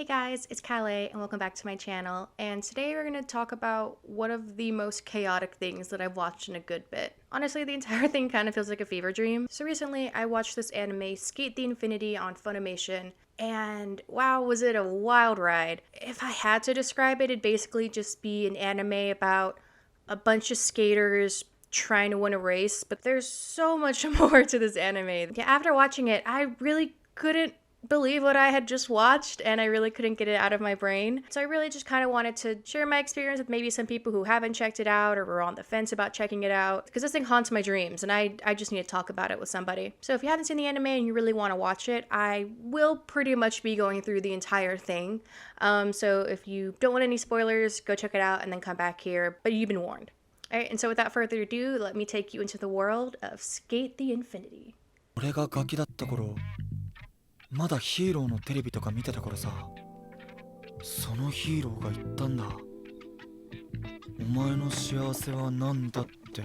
Hey guys, it's Calais and welcome back to my channel, and today we're going to talk about one of the most chaotic things that I've watched in a good bit. Honestly, the entire thing kind of feels like a fever dream. So recently I watched this anime, Sk8 the Infinity, on Funimation, and wow, was it a wild ride. If I had to describe it, it'd basically just be an anime about a bunch of skaters trying to win a race, but there's so much more to this anime. Yeah, after watching it, I really couldn't believe what I had just watched, and I really couldn't get it out of my brain. So I really just kind of wanted to share my experience with maybe some people who haven't checked it out or were on the fence about checking it out, because this thing haunts my dreams and I just need to talk about it with somebody. So if you haven't seen the anime and you really want to watch it, I will pretty much be going through the entire thing. So if you don't want any spoilers, go check it out and then come back here, but you've been warned. Alright, and so without further ado, let me take you into the world of Sk8 the Infinity. 俺がガキだった頃、まだヒーローのテレビとか見てたからさ、そのヒーローが言ったんだ。お前の幸せは何だって。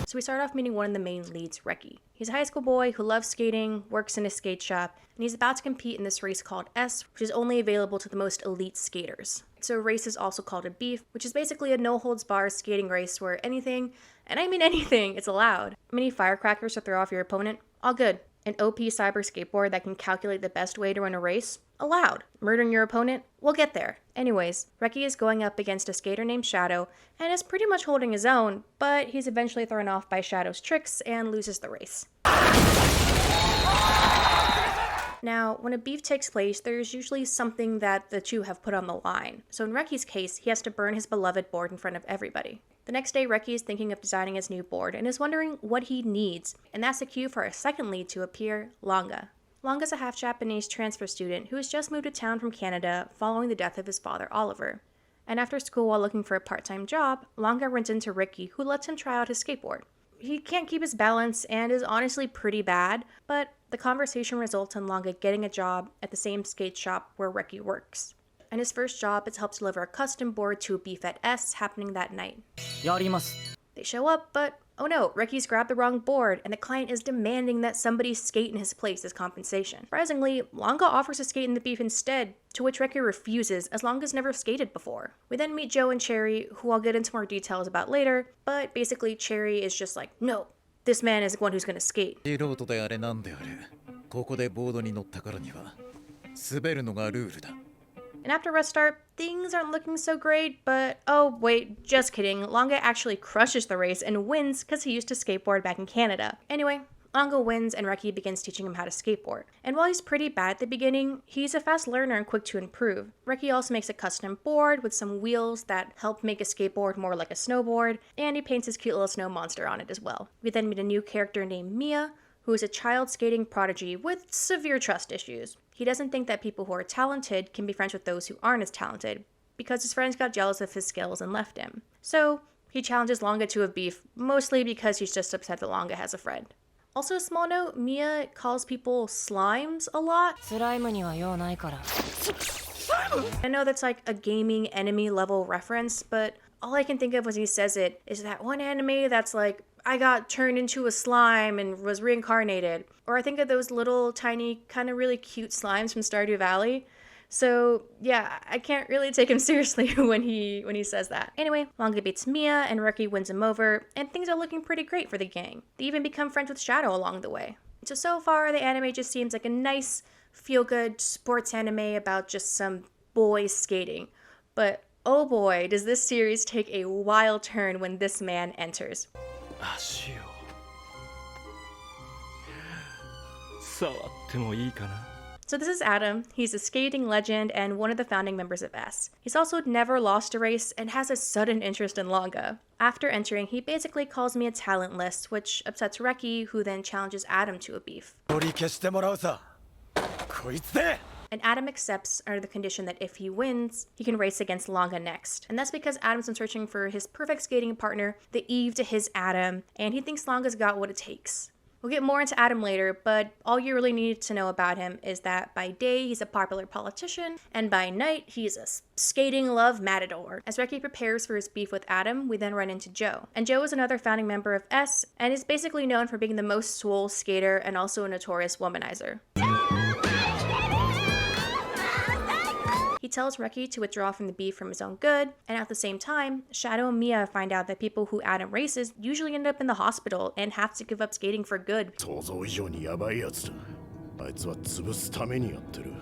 So we start off meeting one of the main leads, Reki. He's a high school boy who loves skating, works in a skate shop, and he's about to compete in this race called S, which is only available to the most elite skaters. So a race is also called a beef, which is basically a no-holds-barred skating race where anything, and I mean anything, is allowed. Many firecrackers to throw off your opponent? All good. An OP cyber skateboard that can calculate the best way to win a race? Allowed. Murdering your opponent? We'll get there. Anyways, Reki is going up against a skater named Shadow and is pretty much holding his own, but he's eventually thrown off by Shadow's tricks and loses the race. Now, when a beef takes place, there's usually something that the two have put on the line. So in Reki's case, he has to burn his beloved board in front of everybody. The next day, Reki is thinking of designing his new board and is wondering what he needs, and that's the cue for our second lead to appear, Longa. Longa's a half-Japanese transfer student who has just moved to town from Canada following the death of his father, Oliver. And after school, while looking for a part-time job, Longa runs into Reki, who lets him try out his skateboard. He can't keep his balance and is honestly pretty bad, but the conversation results in Longa getting a job at the same skate shop where Reki works. And his first job is to help deliver a custom board to a beef at S happening that night. They show up, but oh no, Reki's grabbed the wrong board, and the client is demanding that somebody skate in his place as compensation. Surprisingly, Longa offers to skate in the beef instead, to which Reki refuses, as Longa's never skated before. We then meet Joe and Cherry, who I'll get into more details about later, but basically Cherry is just like, no, this man is the one who's gonna skate. And after restart, things aren't looking so great, but oh wait, just kidding. Longa actually crushes the race and wins because he used to skateboard back in Canada. Anyway, Longa wins and Reki begins teaching him how to skateboard. And while he's pretty bad at the beginning, he's a fast learner and quick to improve. Reki also makes a custom board with some wheels that help make a skateboard more like a snowboard, and he paints his cute little snow monster on it as well. We then meet a new character named Mia, who is a child skating prodigy with severe trust issues. He doesn't think that people who are talented can be friends with those who aren't as talented, because his friends got jealous of his skills and left him. So he challenges Longa to a beef, mostly because he's just upset that Longa has a friend. Also, a small note, Mia calls people slimes a lot. I know that's like a gaming enemy level reference, but all I can think of when he says it is that one anime that's like, I got turned into a slime and was reincarnated. Or I think of those little tiny kind of really cute slimes from Stardew Valley. So yeah, I can't really take him seriously when he says that. Anyway, Longa beats Mia and Reki wins him over, and things are looking pretty great for the gang. They even become friends with Shadow along the way. So far the anime just seems like a nice, feel-good sports anime about just some boys skating. But oh boy, does this series take a wild turn when this man enters. So this is Adam. He's a skating legend and one of the founding members of S. He's also never lost a race and has a sudden interest in Longa. After entering, he basically calls me a talentless, which upsets Reki, who then challenges Adam to a beef. And Adam accepts under the condition that if he wins, he can race against Longa next. And that's because Adam's been searching for his perfect skating partner, the Eve to his Adam, and he thinks Longa's got what it takes. We'll get more into Adam later, but all you really need to know about him is that by day he's a popular politician, and by night he's a skating love matador. As Reki prepares for his beef with Adam, we then run into Joe. And Joe is another founding member of S, and is basically known for being the most swole skater and also a notorious womanizer. He tells Reki to withdraw from the beef from his own good, and at the same time, Shadow and Mia find out that people who Adam races usually end up in the hospital and have to give up skating for good. 想像以上にヤバいやつだ。あいつは潰すためにやってる。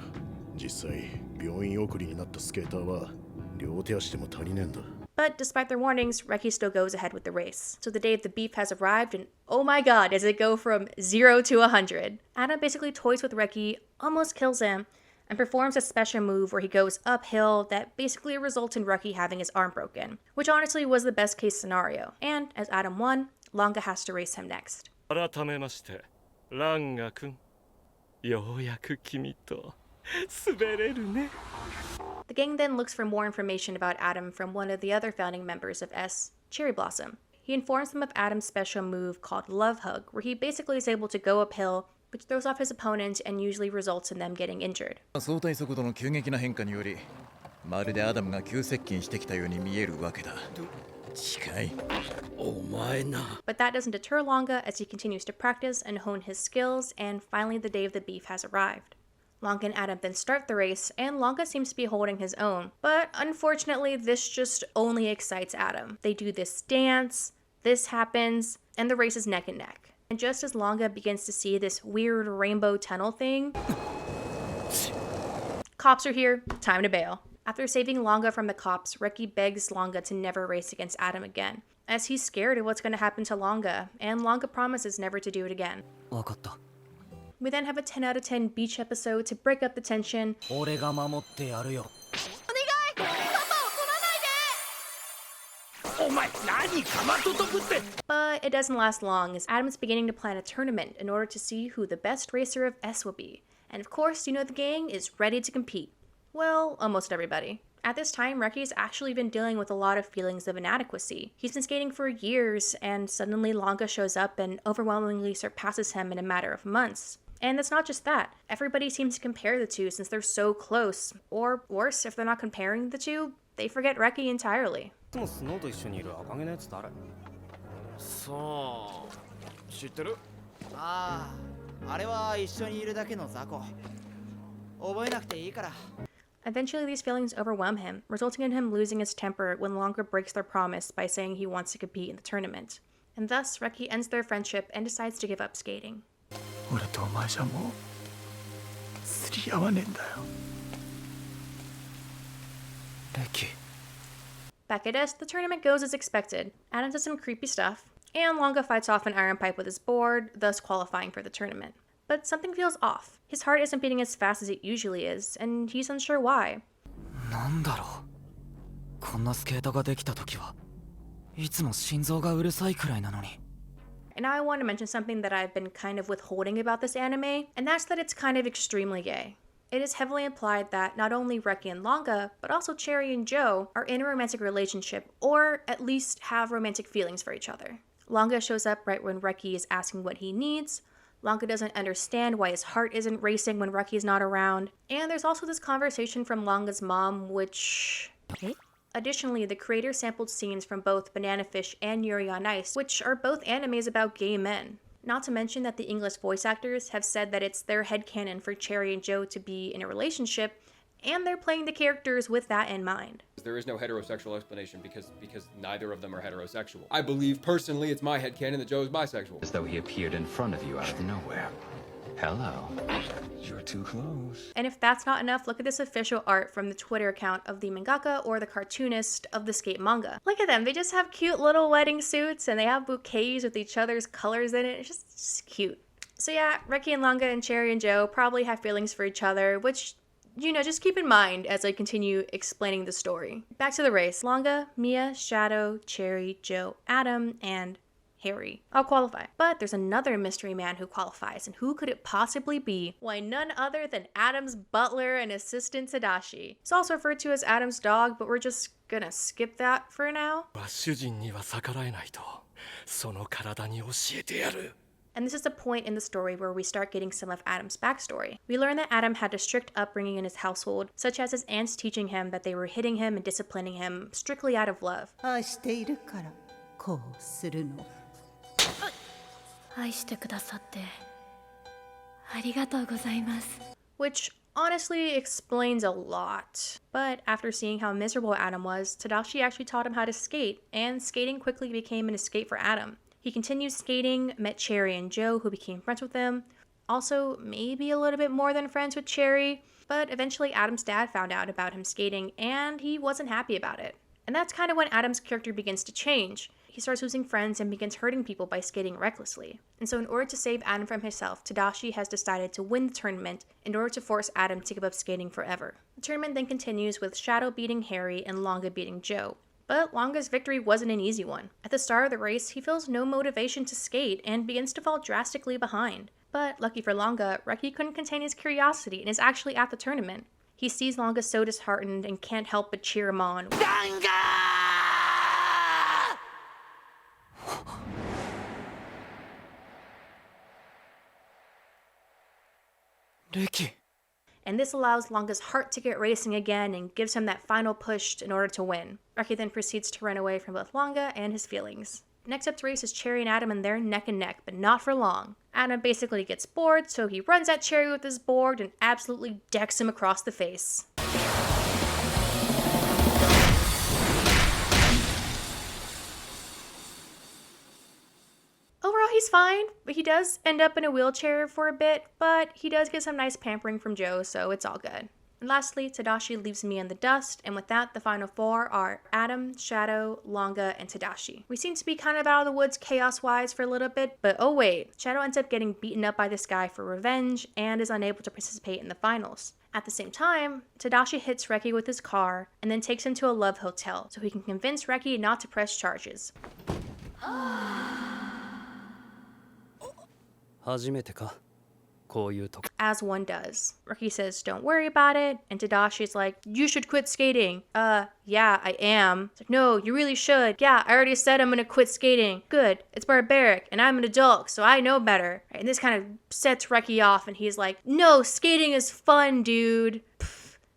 実際、病院送りになったスケーターは両手足でも足りねえんだ。 But despite their warnings, Reki still goes ahead with the race. So the day of the beef has arrived, and oh my god, does it go from 0 to 100. Adam basically toys with Reki, almost kills him, and performs a special move where he goes uphill that basically results in Reki having his arm broken, which honestly was the best case scenario. And as Adam won, Langa has to race him next. 改めまして、ランガ君、ようやく君と滑れるね。 The gang then looks for more information about Adam from one of the other founding members of S, Cherry Blossom. He informs them of Adam's special move called Love Hug, where he basically is able to go uphill, which throws off his opponent and usually results in them getting injured. 相対速度の急激な変化により、まるでアダムが急接近してきたように見えるわけだ。近い。お前な。 But that doesn't deter Langa as he continues to practice and hone his skills, and finally the day of the beef has arrived. Langa and Adam then start the race, and Langa seems to be holding his own. But unfortunately, this just only excites Adam. They do this dance, this happens, and the race is neck and neck. And just as Langa begins to see this weird rainbow tunnel thing, cops are here, time to bail. After saving Langa from the cops, Reki begs Langa to never race against Adam again, as he's scared of what's going to happen to Langa, and Langa promises never to do it again. わかった。 We then have a 10 out of 10 beach episode to break up the tension. 俺が守ってやるよ。お前何かまととくって。 But it doesn't last long, as Adam's beginning to plan a tournament in order to see who the best racer of S will be. And of course, you know the gang is ready to compete. Well, almost everybody. At this time, Reki's actually been dealing with a lot of feelings of inadequacy. He's been skating for years, and suddenly Langa shows up and overwhelmingly surpasses him in a matter of months. And it's not just that. Everybody seems to compare the two since they're so close. Or worse, if they're not comparing the two, they forget Reki entirely. いつもスノーと一緒にいる赤毛のやつ誰？さあ、知ってる？ああ、あれは一緒にいるだけの雑魚。覚えなくていいから。 Eventually, these feelings overwhelm him, resulting in him losing his temper when Langa breaks their promise by saying he wants to compete in the tournament. And thus, Reki ends their friendship and decides to give up skating. 俺とお前じゃもう釣り合わねえんだよ。レキ。 Back at S, the tournament goes as expected. Adam does some creepy stuff, and Langa fights off an iron pipe with his board, thus qualifying for the tournament. But something feels off. His heart isn't beating as fast as it usually is, and he's unsure why. なんだろう。こんなスケートができた時はいつも心臓がうるさいくらいなのに。 And now I want to mention something that I've been kind of withholding about this anime, and that's that it's kind of extremely gay. It is heavily implied that not only Reki and Langa, but also Cherry and Joe are in a romantic relationship, or at least have romantic feelings for each other. Langa shows up right when Reki is asking what he needs. Langa doesn't understand why his heart isn't racing when Reki's not around. And there's also this conversation from Langa's mom, which... Additionally, the creator sampled scenes from both Banana Fish and Yuri on Ice, which are both animes about gay men. Not to mention that the English voice actors have said that it's their headcanon for Cherry and Joe to be in a relationship, and they're playing the characters with that in mind. There is no heterosexual explanation because neither of them are heterosexual. I believe personally it's my headcanon that Joe is bisexual. As though he appeared in front of you out of nowhere. Hello. You're too close. And if that's not enough, look at this official art from the Twitter account of the mangaka or the cartoonist of the Sk8 manga. Look at them, they just have cute little wedding suits and they have bouquets with each other's colors in it. It's just cute. So yeah, Reki and Langa and Cherry and Joe probably have feelings for each other, which, you know, just keep in mind as I continue explaining the story. Back to the race. Langa, Mia, Shadow, Cherry, Joe, Adam, and Harry all qualify. But there's another mystery man who qualifies, and who could it possibly be? Why, none other than Adam's butler and assistant Tadashi. It's also referred to as Adam's dog, but we're just gonna skip that for now. 主人には逆らえないと、その体に教えてやる。And this is the point in the story where we start getting some of Adam's backstory. We learn that Adam had a strict upbringing in his household, such as his aunts teaching him that they were hitting him and disciplining him strictly out of love. 愛しているからこうするの。愛してくださってありがとうございます。 Which honestly explains a lot. But after seeing how miserable Adam was, Tadashi actually taught him how to skate, and skating quickly became an escape for Adam. He continued skating, met Cherry and Joe, who became friends with him. Also, maybe a little bit more than friends with Cherry, but eventually Adam's dad found out about him skating, and he wasn't happy about it. And that's kind of when Adam's character begins to change. He starts losing friends and begins hurting people by skating recklessly. And so in order to save Adam from himself, Tadashi has decided to win the tournament in order to force Adam to give up skating forever. The tournament then continues with Shadow beating Harry and Longa beating Joe. But Longa's victory wasn't an easy one. At the start of the race, he feels no motivation to skate and begins to fall drastically behind. But lucky for Longa, Reki couldn't contain his curiosity and is actually at the tournament. He sees Longa so disheartened and can't help but cheer him on. Reki. And this allows Longa's heart to get racing again and gives him that final push in order to win. Reki then proceeds to run away from both Longa and his feelings. Next up to race is Cherry and Adam, and they're neck and neck, but not for long. Adam basically gets bored, so he runs at Cherry with his board and absolutely decks him across the face. Overall, he's fine, but he does end up in a wheelchair for a bit, but he does get some nice pampering from Joe, so it's all good. And lastly, Tadashi leaves me in the dust, and with that, the final four are Adam, Shadow, Longa, and Tadashi. We seem to be kind of out of the woods chaos-wise for a little bit, but oh wait, Shadow ends up getting beaten up by this guy for revenge and is unable to participate in the finals. At the same time, Tadashi hits Reki with his car and then takes him to a love hotel so he can convince Reki not to press charges. 初めてかこういうとこ As one does. Reki says, don't worry about it, and Tadashi's like, you should quit skating. Yeah, I am. It's like, no, you really should. Yeah, I already said I'm gonna quit skating. Good, it's barbaric, and I'm an adult, so I know better. And this kind of sets Reki off, and he's like, no, skating is fun, dude.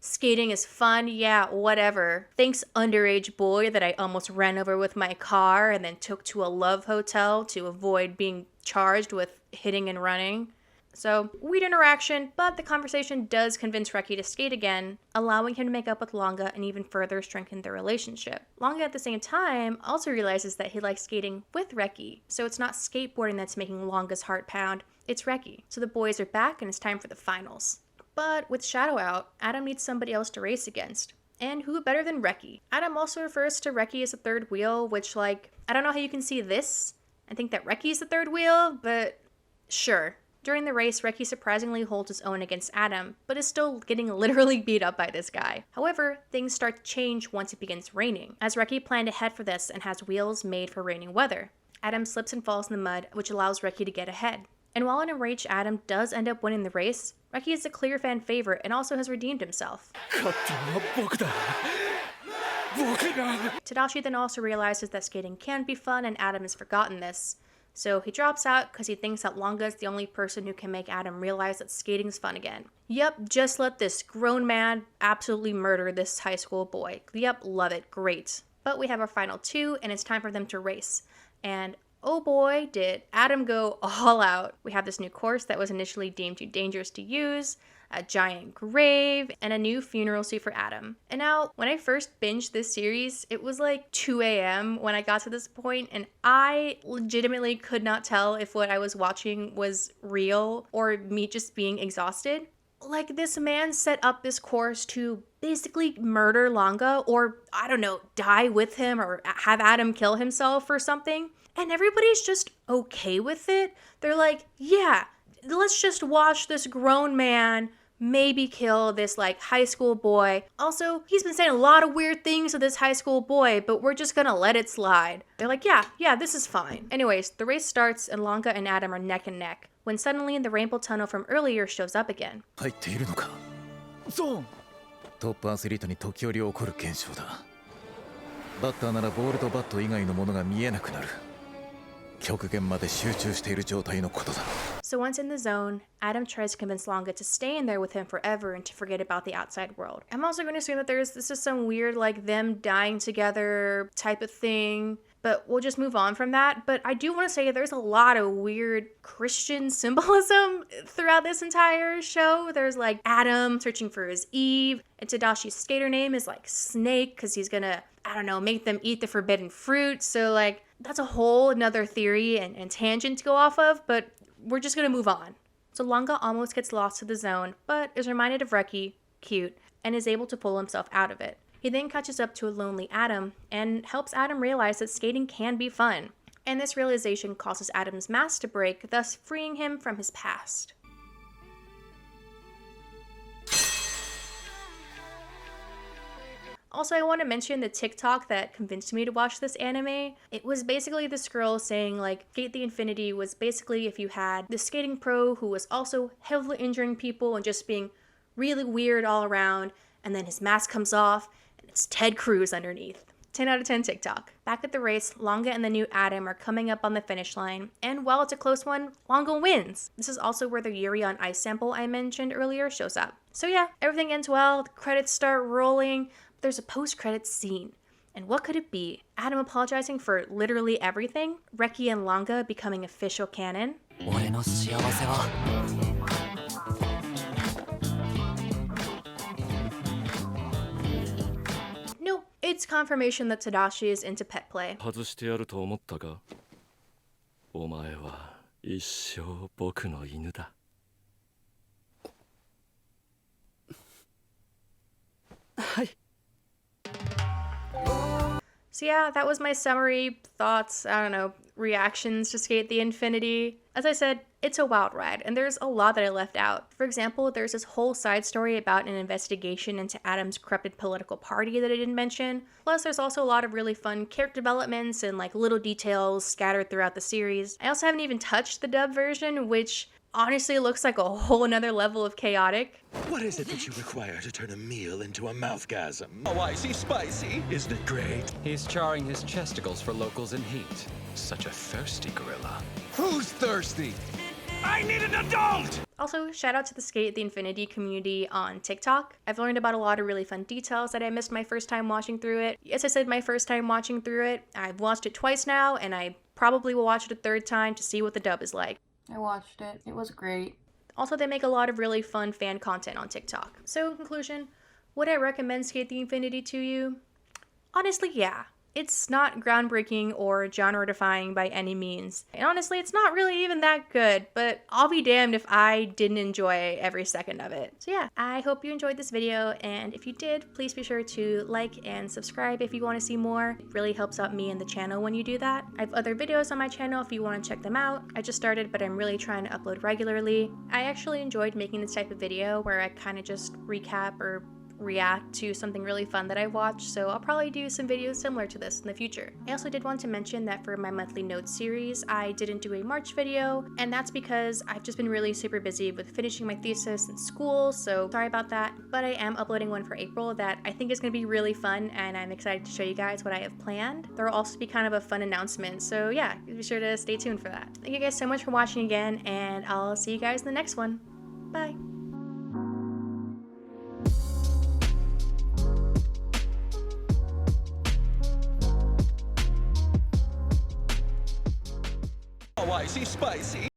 Skating is fun? Yeah, whatever. Thanks, underage boy that I almost ran over with my car and then took to a love hotel to avoid being charged with hitting and running. So, weird interaction, but the conversation does convince Reki to skate again, allowing him to make up with Longa and even further strengthen their relationship. Longa at the same time also realizes that he likes skating with Reki, so it's not skateboarding that's making Longa's heart pound, it's Reki. So the boys are back and it's time for the finals. But with Shadow out, Adam needs somebody else to race against. And who better than Reki? Adam also refers to Reki as the third wheel, which, I don't know how you can see this. I think that Reki is the third wheel, but sure. During the race, Reki surprisingly holds his own against Adam, but is still getting literally beat up by this guy. However, things start to change once it begins raining, as Reki planned ahead for this and has wheels made for raining weather. Adam slips and falls in the mud, which allows Reki to get ahead. And while an enraged Adam does end up winning the race, Reki is a clear fan favorite and also has redeemed himself. Tadashi then also realizes that skating can be fun and Adam has forgotten this. So he drops out because he thinks that Longa is the only person who can make Adam realize that skating's fun again. Yep, just let this grown man absolutely murder this high school boy. Yep, love it, great. But we have our final two and it's time for them to race. And oh boy, did Adam go all out. We have this new course that was initially deemed too dangerous to use, a giant grave, and a new funeral suit for Adam. And now, when I first binged this series, it was 2 a.m. when I got to this point, and I legitimately could not tell if what I was watching was real or me just being exhausted. This man set up this course to basically murder Longa, or, I don't know, die with him, or have Adam kill himself or something. And everybody's just okay with it. They're like, yeah, let's just watch this grown man maybe kill this high school boy. Also, he's been saying a lot of weird things to this high school boy, but we're just gonna let it slide. They're like, yeah, this is fine. Anyways, the race starts and Longa and Adam are neck and neck, when suddenly the rainbow tunnel from earlier shows up again. 入っているのか。そう。トップアスリートに時折起こる現象だ。バッターならボールとバット以外のものが見えなくなる。極限まで集中している状態のことだ。 So once in the zone, Adam tries to convince Longa to stay in there with him forever and to forget about the outside world. I'm also going to assume that this is some weird like them dying together type of thing, but we'll just move on from that. But I do want to say there's a lot of weird Christian symbolism throughout this entire show. There's like Adam searching for his Eve, and Tadashi's skater name is like Snake because he's gonna, I don't know, make them eat the forbidden fruit. So like that's a whole another theory and tangent to go off of, but we're just gonna move on. So Longa almost gets lost to the zone, but is reminded of Reki, cute, and is able to pull himself out of it. He then catches up to a lonely Adam and helps Adam realize that skating can be fun. And this realization causes Adam's mask to break, thus freeing him from his past. Also, I want to mention the TikTok that convinced me to watch this anime. It was basically this girl saying like Sk8 the Infinity was basically if you had the skating pro who was also heavily injuring people and just being really weird all around, and then his mask comes off and it's Ted Cruz underneath. 10 out of 10 TikTok. Back at the race, Longa and the new Adam are coming up on the finish line, and while it's a close one, Longa wins. This is also where the Yuri on Ice sample I mentioned earlier shows up. So yeah, everything ends well, the credits start rolling. There's a post-credits scene. And what could it be? Adam apologizing for literally everything? Reki and Longa becoming official canon? 俺の幸せは Nope, it's confirmation that Tadashi is into pet play. 外してやると思ったか。お前は一生僕の犬だ。 So yeah, that was my summary, thoughts, I don't know, reactions to Sk8 the Infinity. As I said, it's a wild ride, and there's a lot that I left out. For example, there's this whole side story about an investigation into Adam's corrupted political party that I didn't mention. Plus, there's also a lot of really fun character developments and like little details scattered throughout the series. I also haven't even touched the dub version, which honestly looks like a whole another level of chaotic. What is it that you require to turn a meal into a mouthgasm? Oh, icy spicy. Isn't it great? He's charring his chesticles for locals in heat. Such a thirsty gorilla. Who's thirsty? I need an adult! Also, shout out to the Sk8 the Infinity community on TikTok. I've learned about a lot of really fun details that I missed my first time watching through it. As I said, my first time watching through it. I've watched it twice now, and I probably will watch it a third time to see what the dub is like. I watched it. It was great. Also, they make a lot of really fun fan content on TikTok. So, in conclusion, would I recommend Sk8 the Infinity to you? Honestly, yeah. It's not groundbreaking or genre-defying by any means. And honestly, it's not really even that good, but I'll be damned if I didn't enjoy every second of it. So yeah, I hope you enjoyed this video, and if you did, please be sure to like and subscribe if you want to see more. It really helps out me and the channel when you do that. I have other videos on my channel if you want to check them out. I just started, but I'm really trying to upload regularly. I actually enjoyed making this type of video where I kind of just recap or react to something really fun that I watched, so I'll probably do some videos similar to this in the future. I also did want to mention that for my monthly notes series, I didn't do a March video, and that's because I've just been really super busy with finishing my thesis and school, so sorry about that, but I am uploading one for April that I think is going to be really fun, and I'm excited to show you guys what I have planned. There will also be kind of a fun announcement, so yeah, be sure to stay tuned for that. Thank you guys so much for watching again, and I'll see you guys in the next one. Bye! Oh, icy spicy.